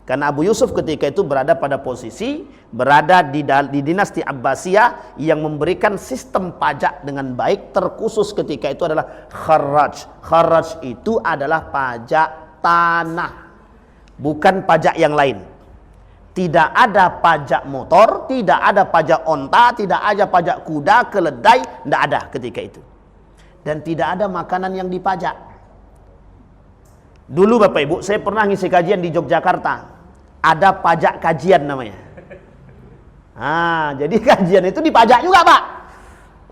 Karena Abu Yusuf ketika itu berada pada posisi, berada di dinasti Abbasiyah yang memberikan sistem pajak dengan baik, terkhusus ketika itu adalah kharaj. Kharaj itu adalah pajak tanah, bukan pajak yang lain. Tidak ada pajak motor, tidak ada pajak onta, tidak ada pajak kuda, keledai, tidak ada ketika itu. Dan tidak ada makanan yang dipajak. Dulu Bapak Ibu, saya pernah ngisi kajian di Yogyakarta. Ada pajak kajian namanya. Jadi kajian itu dipajak juga Pak.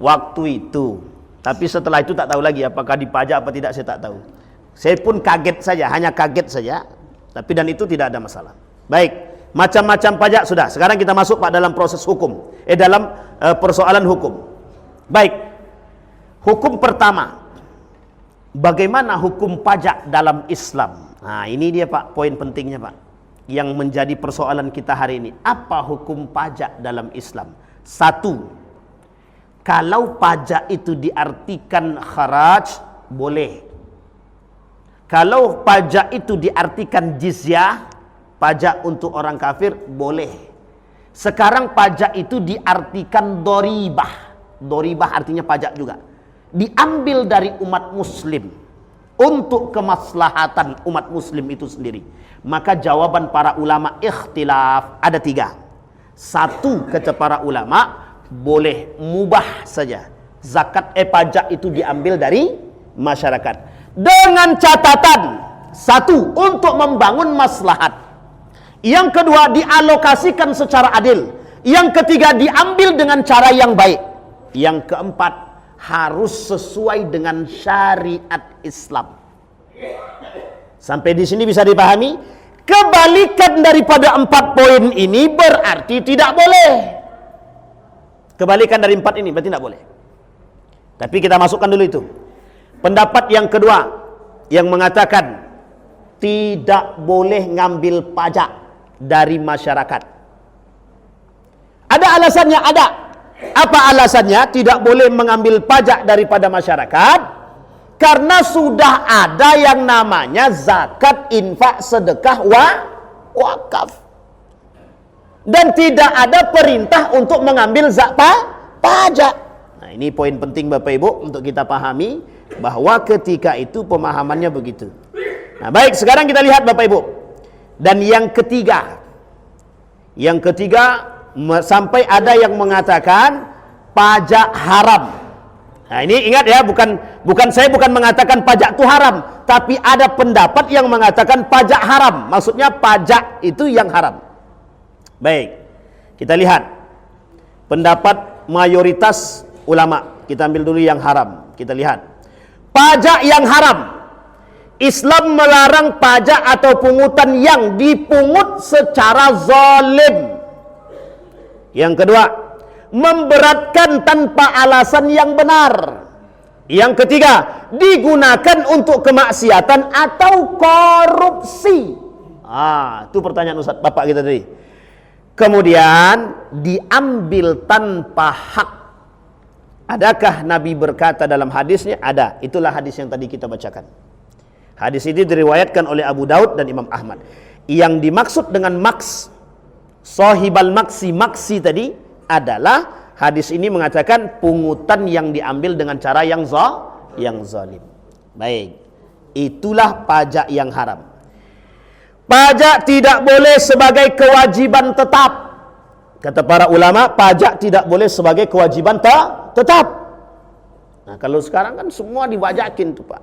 Waktu itu. Tapi setelah itu tak tahu lagi apakah dipajak apa tidak, saya tak tahu. Saya pun kaget saja, hanya kaget saja. Tapi dan itu tidak ada masalah. Baik, macam-macam pajak sudah. Sekarang kita masuk Pak dalam proses hukum. Dalam persoalan hukum. Baik. Hukum pertama, bagaimana hukum pajak dalam Islam? Nah, ini dia Pak, poin pentingnya Pak, yang menjadi persoalan kita hari ini. Apa hukum pajak dalam Islam? Satu, kalau pajak itu diartikan kharaj, boleh. Kalau pajak itu diartikan jizyah, pajak untuk orang kafir, boleh. Sekarang pajak itu diartikan doribah. Doribah artinya pajak juga. Diambil dari umat muslim untuk kemaslahatan umat muslim itu sendiri. Maka jawaban para ulama ikhtilaf ada 3. 1 kata para ulama, boleh mubah saja. Pajak itu diambil dari masyarakat. Dengan catatan, 1, untuk membangun maslahat. Yang kedua, dialokasikan secara adil. Yang ketiga, diambil dengan cara yang baik. Yang keempat, harus sesuai dengan syariat Islam. Sampai di sini bisa dipahami? Kebalikan daripada 4 poin ini berarti tidak boleh. Kebalikan dari 4 ini berarti tidak boleh. Tapi kita masukkan dulu itu. Pendapat yang kedua yang mengatakan tidak boleh ngambil pajak dari masyarakat. Ada alasannya, ada. Apa alasannya tidak boleh mengambil pajak daripada masyarakat? Karena sudah ada yang namanya zakat, infak, sedekah, wakaf. Dan tidak ada perintah untuk mengambil pajak. Nah, ini poin penting Bapak Ibu untuk kita pahami, bahwa ketika itu pemahamannya begitu. Nah, baik, sekarang kita lihat Bapak Ibu. Dan yang ketiga sampai ada yang mengatakan pajak haram. Nah, ini ingat ya, saya bukan mengatakan pajak itu haram, tapi ada pendapat yang mengatakan pajak haram. Maksudnya pajak itu yang haram. Baik, kita lihat pendapat mayoritas ulama. Kita ambil dulu yang haram. Kita lihat pajak yang haram. Islam melarang pajak atau pungutan yang dipungut secara zalim. Yang kedua, memberatkan tanpa alasan yang benar. Yang ketiga, digunakan untuk kemaksiatan atau korupsi. Itu pertanyaan Ustaz Bapak kita tadi. Kemudian diambil tanpa hak. Adakah Nabi berkata dalam hadisnya? Ada. Itulah hadis yang tadi kita bacakan. Hadis ini diriwayatkan oleh Abu Daud dan Imam Ahmad. Yang dimaksud dengan sahibal maksi tadi adalah hadis ini mengatakan pungutan yang diambil dengan cara yang zalim. Baik. Itulah pajak yang haram. Pajak tidak boleh sebagai kewajiban tetap. Kata para ulama, pajak tidak boleh sebagai kewajiban tetap. Nah, kalau sekarang kan semua dibajakin tuh Pak.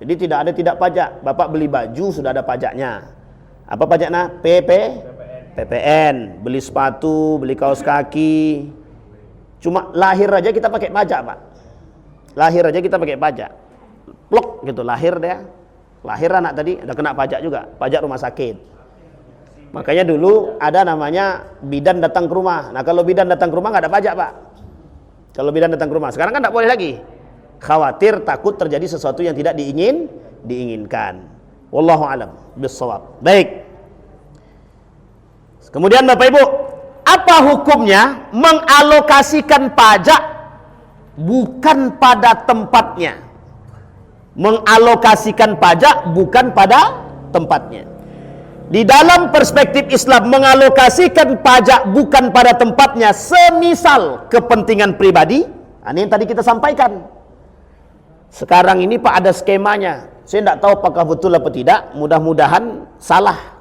Jadi tidak pajak. Bapak beli baju sudah ada pajaknya. Apa pajaknya? PPN. Beli sepatu, beli kaos kaki. Cuma lahir aja kita pakai pajak Pak. Lahir aja kita pakai pajak. Plok gitu, lahir dia. Lahir anak tadi ada kena pajak juga, pajak rumah sakit. Makanya dulu ada namanya bidan datang ke rumah. Nah, kalau bidan datang ke rumah nggak ada pajak Pak. Kalau bidan datang ke rumah, sekarang kan nggak boleh lagi. Khawatir takut terjadi sesuatu yang tidak diinginkan. Wallahu alam bissawab. Baik. Kemudian Bapak Ibu, apa hukumnya mengalokasikan pajak bukan pada tempatnya? Mengalokasikan pajak bukan pada tempatnya. Di dalam perspektif Islam, mengalokasikan pajak bukan pada tempatnya, semisal kepentingan pribadi. Ini yang tadi kita sampaikan. Sekarang ini Pak ada skemanya. Saya tidak tahu apakah betul atau tidak. Mudah-mudahan salah.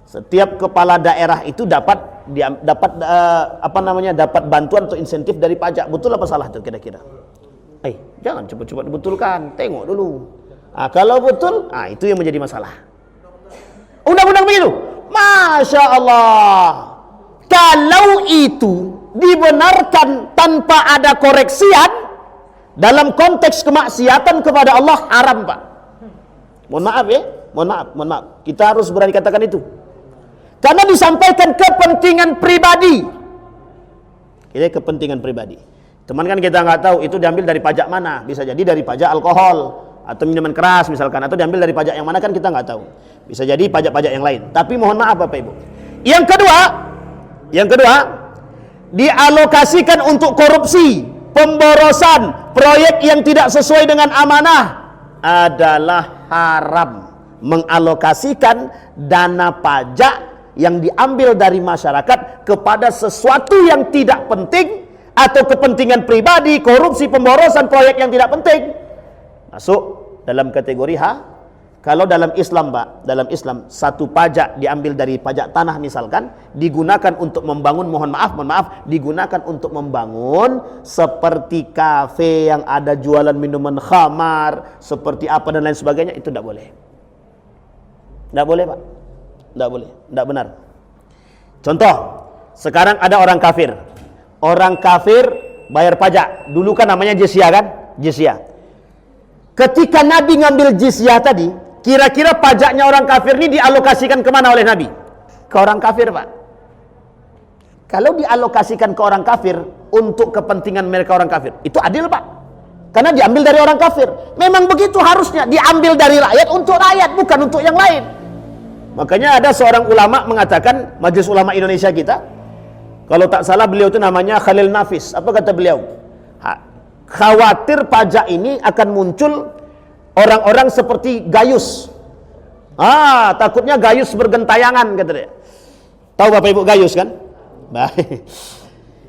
Setiap kepala daerah itu dapat bantuan atau insentif dari pajak. Betul apa salah itu kira-kira? Jangan cepat-cepat dibetulkan. Tengok dulu. Kalau betul, itu yang menjadi masalah. Undang-undang begitu. Masya Allah. Kalau itu dibenarkan tanpa ada koreksian dalam konteks kemaksiatan kepada Allah, haram Pak. Mohon maaf ya. Mohon maaf. Kita harus berani katakan itu. Karena disampaikan kepentingan pribadi. Ini kepentingan pribadi. Teman kan kita nggak tahu itu diambil dari pajak mana. Bisa jadi dari pajak alkohol atau minuman keras misalkan, atau diambil dari pajak yang mana kan kita nggak tahu. Bisa jadi pajak-pajak yang lain. Tapi mohon maaf Bapak Ibu. Yang kedua, dialokasikan untuk korupsi, pemborosan, proyek yang tidak sesuai dengan amanah adalah haram mengalokasikan dana pajak yang diambil dari masyarakat kepada sesuatu yang tidak penting atau kepentingan pribadi, korupsi, pemborosan, proyek yang tidak penting. Masuk dalam kategori H. Kalau dalam Islam, Pak, dalam Islam satu pajak diambil dari pajak tanah misalkan, digunakan untuk membangun, mohon maaf, digunakan untuk membangun seperti kafe yang ada jualan minuman khamar, seperti apa dan lain sebagainya, itu tidak boleh. Tidak boleh, Pak. Tidak boleh, tidak benar. Contoh, sekarang ada orang kafir. Orang kafir bayar pajak. Dulu kan namanya jizyah kan? Jizyah. Ketika Nabi ngambil jizyah tadi, kira-kira pajaknya orang kafir ini dialokasikan kemana oleh Nabi? Ke orang kafir, Pak. Kalau dialokasikan ke orang kafir untuk kepentingan mereka orang kafir, itu adil, Pak. Karena diambil dari orang kafir. Memang begitu harusnya, diambil dari rakyat untuk rakyat, bukan untuk yang lain. Makanya ada seorang ulama mengatakan, Majelis Ulama Indonesia kita, kalau tak salah beliau itu namanya Khalil Nafis. Apa kata beliau? Khawatir pajak ini akan muncul orang-orang seperti Gayus. Takutnya Gayus bergentayangan, kata dia. Tahu Bapak Ibu Gayus kan? Baik.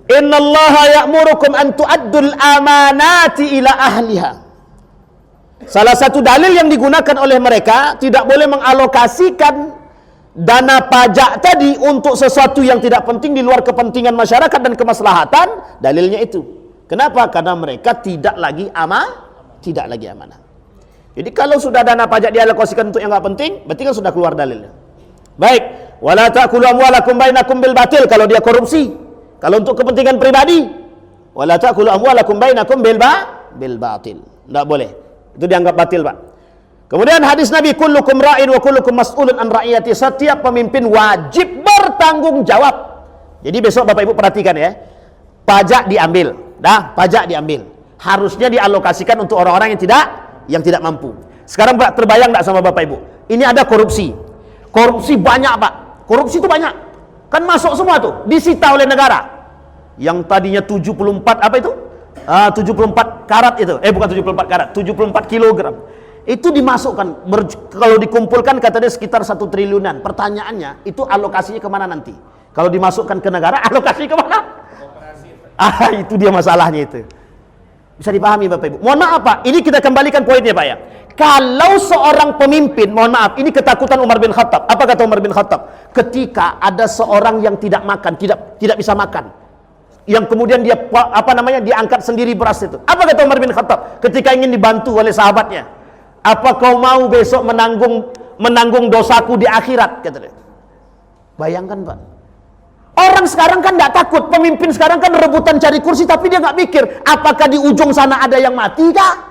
Innallaha ya'murukum an tu'addul amanati ila ahliha. Salah satu dalil yang digunakan oleh mereka, tidak boleh mengalokasikan dana pajak tadi untuk sesuatu yang tidak penting di luar kepentingan masyarakat dan kemaslahatan. Dalilnya itu. Kenapa? Karena mereka tidak lagi amanah. Jadi kalau sudah dana pajak dialokasikan untuk yang nggak penting, berarti kan sudah keluar dalilnya. Baik, wala ta'kulu amwalakum bainakum bil batil, kalau dia korupsi. Kalau untuk kepentingan pribadi, wala ta'kulu amwalakum bainakum bil batil. Enggak boleh. Itu dianggap batil, Pak. Kemudian hadis Nabi, kullukum ra'in wa kullukum mas'ulun an ra'iyati. Setiap pemimpin wajib bertanggung jawab. Jadi besok Bapak Ibu perhatikan ya. Pajak diambil. Pajak diambil. Harusnya dialokasikan untuk orang-orang yang tidak mampu. Sekarang Pak, terbayang enggak sama Bapak Ibu? Ini ada korupsi. Korupsi banyak, Pak. Korupsi itu banyak. Kan masuk semua tuh, disita oleh negara. Yang tadinya 74 apa itu? 74 karat itu. Bukan 74 karat, 74 kilogram. Itu dimasukkan, kalau dikumpulkan katanya sekitar 1 triliunan. Pertanyaannya, itu alokasinya kemana nanti? Kalau dimasukkan ke negara, alokasi kemana? Itu dia masalahnya itu. Bisa dipahami Bapak Ibu. Mohon maaf Pak, ini kita kembalikan poinnya Pak ya. Kalau seorang pemimpin, mohon maaf, ini ketakutan Umar bin Khattab. Apa kata Umar bin Khattab? Ketika ada seorang yang tidak makan, tidak bisa makan, yang kemudian dia diangkat sendiri beras itu. Apa kata Umar bin Khattab? Ketika ingin dibantu oleh sahabatnya, apa kau mau besok menanggung dosaku di akhirat? Kata dia. Bayangkan Pak. Orang sekarang kan tidak takut. Pemimpin sekarang kan rebutan cari kursi, tapi dia nggak mikir, apakah di ujung sana ada yang mati kah?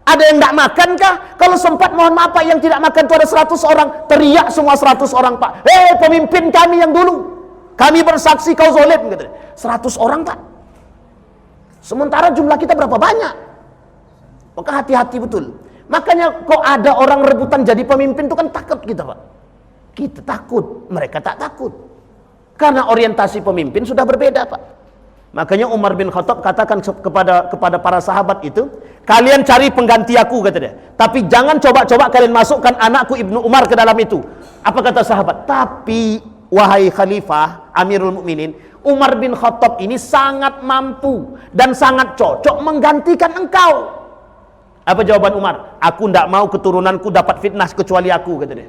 Ada yang tidak makan kah? Kalau sempat, mohon maaf Pak, yang tidak makan itu ada 100 orang. Teriak semua 100 orang Pak. Hei pemimpin kami yang dulu, kami bersaksi kau zalim. Kata dia. 100 orang Pak. Sementara jumlah kita berapa banyak? Maka hati-hati betul. Makanya kok ada orang rebutan jadi pemimpin itu kan takut kita Pak. Kita takut, mereka tak takut. Karena orientasi pemimpin sudah berbeda Pak. Makanya Umar bin Khattab katakan kepada para sahabat itu, kalian cari pengganti aku, kata dia. Tapi jangan coba-coba kalian masukkan anakku Ibnu Umar ke dalam itu. Apa kata sahabat? Tapi wahai Khalifah Amirul Mukminin, Umar bin Khattab ini sangat mampu dan sangat cocok menggantikan engkau. Apa jawaban Umar? Aku tidak mau keturunanku dapat fitnah kecuali aku, kata dia.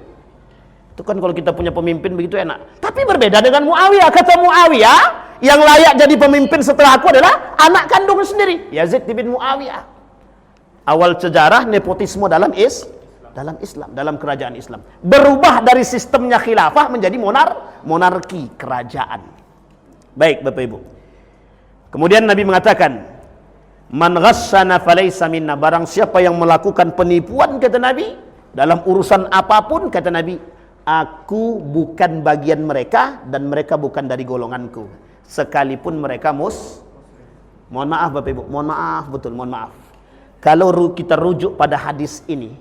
Itu kan kalau kita punya pemimpin begitu enak. Tapi berbeda dengan Muawiyah. Kata Muawiyah, yang layak jadi pemimpin setelah aku adalah anak kandung sendiri, Yazid bin Muawiyah. Awal sejarah nepotisme dalam Islam, dalam kerajaan Islam. Berubah dari sistemnya khilafah menjadi monarki kerajaan. Baik Bapak Ibu. Kemudian Nabi mengatakan, man ghassana falaysa minna. Barang siapa yang melakukan penipuan, kata Nabi, dalam urusan apapun, kata Nabi, aku bukan bagian mereka dan mereka bukan dari golonganku. Sekalipun mereka mohon maaf Bapak Ibu, mohon maaf betul, mohon maaf. Kalau kita rujuk pada hadis ini,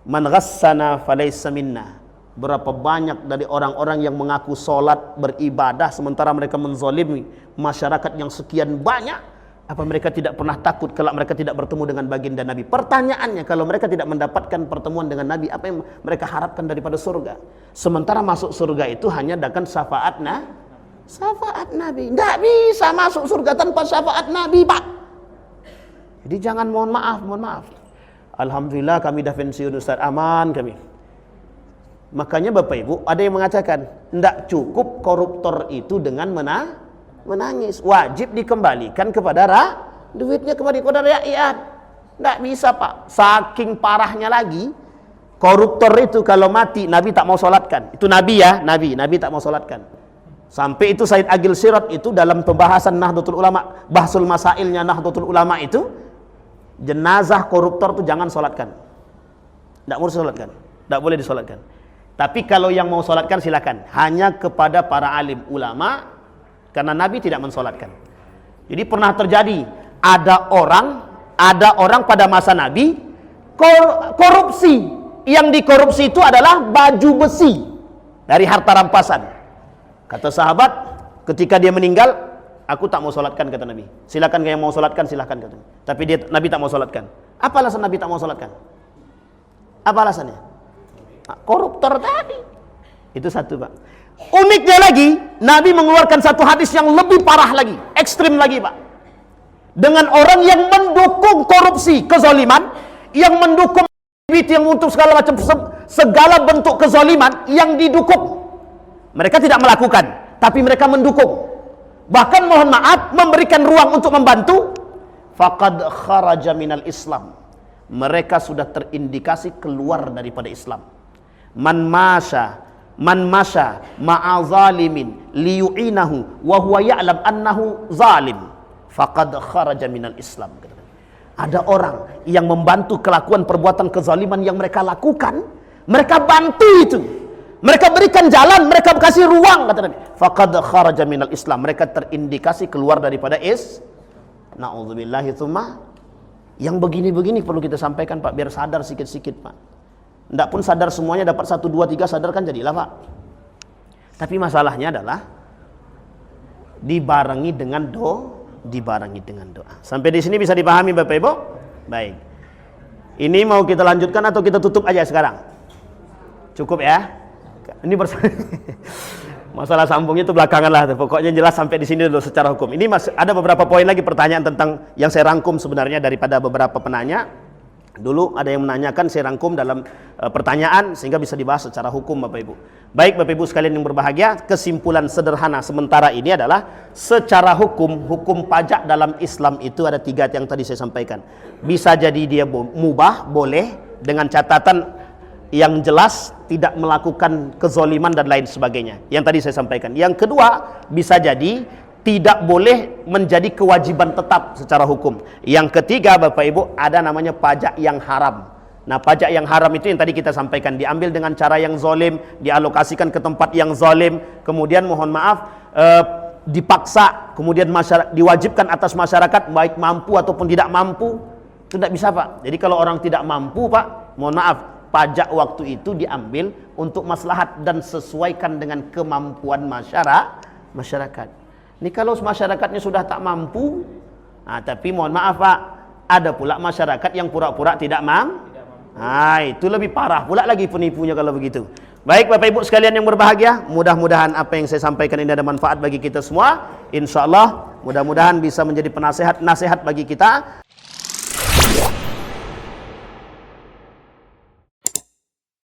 man ghassana falaysa minna. Berapa banyak dari orang-orang yang mengaku sholat, beribadah, sementara mereka menzalimi masyarakat yang sekian banyak. Apa mereka tidak pernah takut kalau mereka tidak bertemu dengan baginda Nabi? Pertanyaannya, kalau mereka tidak mendapatkan pertemuan dengan Nabi, apa yang mereka harapkan daripada surga? Sementara masuk surga itu hanya dengan syafaat Nabi. Tidak bisa masuk surga tanpa syafaat Nabi, Pak. Jadi jangan mohon maaf. Alhamdulillah kami dah pensiun, Ustaz, aman kami. Makanya Bapak Ibu, ada yang mengatakan tidak cukup koruptor itu dengan menangis, wajib dikembalikan kepada duitnya kepada rakyat. Tidak bisa, Pak. Saking parahnya lagi, koruptor itu kalau mati Nabi tak mau solatkan. Itu Nabi ya, Nabi tak mau solatkan. Sampai itu Said Agil Sirot itu dalam pembahasan Nahdlatul Ulama, bahsul masailnya Nahdlatul Ulama itu, jenazah koruptor itu jangan solatkan. Tidak boleh solatkan, tidak boleh disolatkan. Tapi kalau yang mau solatkan silakan, hanya kepada para alim ulama, karena Nabi tidak mensolatkan. Jadi pernah terjadi ada orang pada masa Nabi korupsi. Yang dikorupsi itu adalah baju besi dari harta rampasan. Kata sahabat ketika dia meninggal, aku tak mau solatkan, kata Nabi. Silakan yang mau solatkan, silakan, kata. Tapi Nabi tak mau solatkan. Apa alasan Nabi tak mau solatkan? Apa alasannya? Koruptor tadi. Itu satu, Pak. Uniknya lagi, Nabi mengeluarkan satu hadis yang lebih parah lagi, ekstrim lagi, Pak. Dengan orang yang mendukung korupsi, kezaliman, yang mendukung yang untuk segala macam segala bentuk kezaliman yang didukung. Mereka tidak melakukan, tapi mereka mendukung. Bahkan mohon maaf, memberikan ruang untuk membantu. Faqad kharaja minal Islam. Mereka sudah terindikasi keluar daripada Islam. Man masya ma'a zalimin liyu'inahu wa huwa ya'lam annahu zalim faqad kharaja minal Islam. Ada orang yang membantu kelakuan perbuatan kezaliman yang mereka lakukan, mereka bantu itu, mereka berikan jalan, mereka kasih ruang, kata Nabi, faqad kharaja minal Islam. Mereka terindikasi keluar daripada na'udzubillahi tsumma. Yang begini-begini perlu kita sampaikan, Pak, biar sadar sikit-sikit, Pak. Tidak pun sadar semuanya, dapat 1, 2, 3 sadar kan jadilah, Pak. Tapi masalahnya adalah dibarengi dengan doa. Sampai di sini bisa dipahami, Bapak Ibu? Baik. Ini mau kita lanjutkan atau kita tutup aja sekarang? Cukup ya? Ini masalah sambungnya itu belakangan lah. Pokoknya jelas sampai di sini dulu secara hukum. Ini masih ada beberapa poin lagi pertanyaan tentang yang saya rangkum sebenarnya daripada beberapa penanya. Dulu ada yang menanyakan, saya rangkum dalam pertanyaan sehingga bisa dibahas secara hukum, Bapak Ibu. Baik Bapak Ibu sekalian yang berbahagia, kesimpulan sederhana sementara ini adalah secara hukum pajak dalam Islam itu ada 3 yang tadi saya sampaikan. Bisa jadi dia mubah, boleh, dengan catatan yang jelas tidak melakukan kezoliman dan lain sebagainya. Yang tadi saya sampaikan. Yang kedua, bisa jadi tidak boleh menjadi kewajiban tetap secara hukum. Yang ketiga, Bapak Ibu, ada namanya pajak yang haram. Nah, pajak yang haram itu yang tadi kita sampaikan, diambil dengan cara yang zalim, dialokasikan ke tempat yang zalim, kemudian mohon maaf dipaksa, kemudian diwajibkan atas masyarakat baik mampu ataupun tidak mampu. Itu tidak bisa, Pak. Jadi kalau orang tidak mampu, Pak, mohon maaf, pajak waktu itu diambil untuk maslahat dan sesuaikan dengan kemampuan masyarakat. Ini kalau masyarakatnya sudah tak mampu, tapi mohon maaf, Pak, ada pula masyarakat yang pura-pura tidak mampu. Itu lebih parah pula lagi penipunya kalau begitu. Baik Bapak Ibu sekalian yang berbahagia, mudah-mudahan apa yang saya sampaikan ini ada manfaat bagi kita semua. Insya Allah mudah-mudahan bisa menjadi nasihat bagi kita.